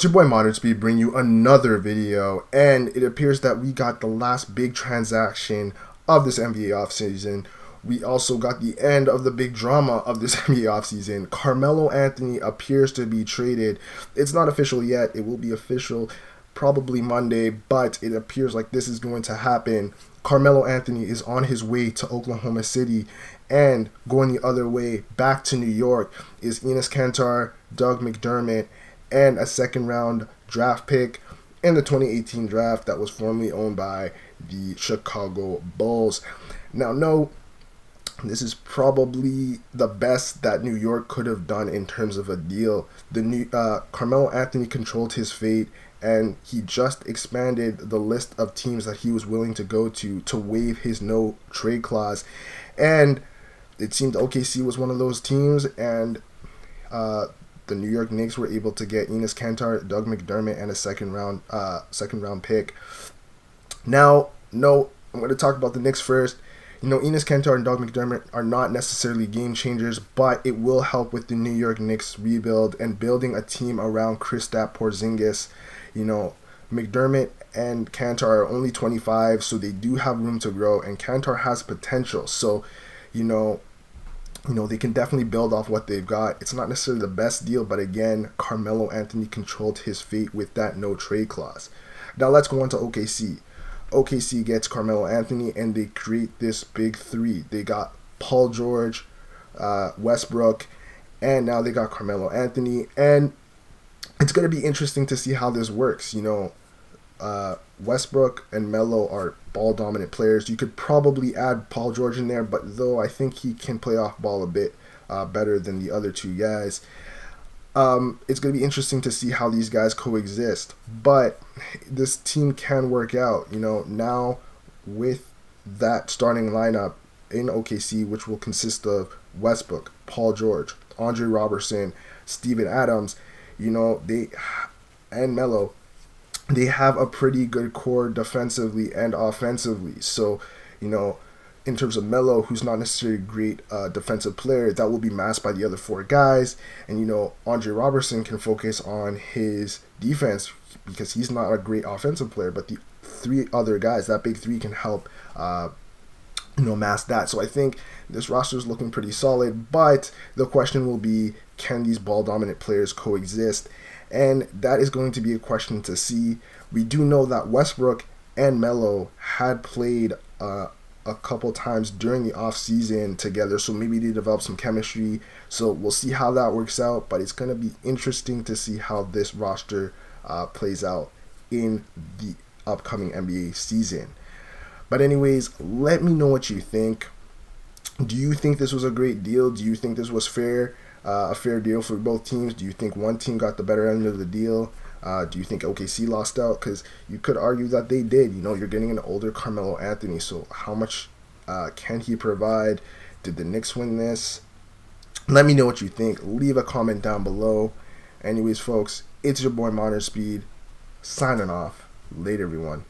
It's your boy Modern Speed bring you another video, and it appears that we got the last big transaction of this NBA offseason. We also got the end of the big drama of this NBA offseason. Carmelo Anthony appears to be traded. It's not official yet. It will be official probably Monday, but it appears like this is going to happen. Carmelo Anthony is on his way to Oklahoma City, and going the other way back to New York is Enes Kanter, Doug McDermott, and a second-round draft pick in the 2018 draft that was formerly owned by the Chicago Bulls. Now, no, this is probably the best that New York could have done in terms of a deal. Carmelo Anthony controlled his fate, and he just expanded the list of teams that he was willing to go to waive his no-trade clause. And it seemed OKC was one of those teams, and the New York Knicks were able to get Enes Kanter, Doug McDermott, and a second round pick. Now, no, I'm going to talk about the Knicks first. Enes Kanter and Doug McDermott are not necessarily game changers, but it will help with the New York Knicks rebuild and building a team around Kristaps Porzingis. McDermott and Kanter are only 25, so they do have room to grow, and Kanter has potential. So, they can definitely build off what they've got. It's not necessarily the best deal, but again, Carmelo Anthony controlled his fate with that no-trade clause. Now let's go on to OKC. OKC gets Carmelo Anthony, and they create this big three. They got Paul George, Westbrook, and now they got Carmelo Anthony. And it's going to be interesting to see how this works. Westbrook and Melo are ball-dominant players. You could probably add Paul George in there, but though I think he can play off ball a bit better than the other two guys. It's going to be interesting to see how these guys coexist. But this team can work out. Now with that starting lineup in OKC, which will consist of Westbrook, Paul George, Andre Robertson, Steven Adams, and Melo, they have a pretty good core defensively and offensively. So, in terms of Melo, who's not necessarily a great defensive player, that will be masked by the other four guys. And, Andre Robertson can focus on his defense because he's not a great offensive player. But the three other guys, that big three, can help, mask that. So I think this roster is looking pretty solid. But the question will be, can these ball-dominant players coexist? And that is going to be a question to see. We do know that Westbrook and Melo had played a couple times during the offseason together, so maybe they developed some chemistry. So we'll see how that works out, but it's going to be interesting to see how this roster plays out in the upcoming NBA season. But anyways, let me know what you think. Do you think this was a great deal? Do you think this was fair? A fair deal for both teams? Do you think one team got the better end of the deal? Do you think OKC lost out? Because you could argue that they did. You're getting an older Carmelo Anthony, so how much can he provide? Did the Knicks win this? Let me know what you think. Leave a comment down below. Anyways, folks, it's your boy Modern Speed, signing off. Later, everyone.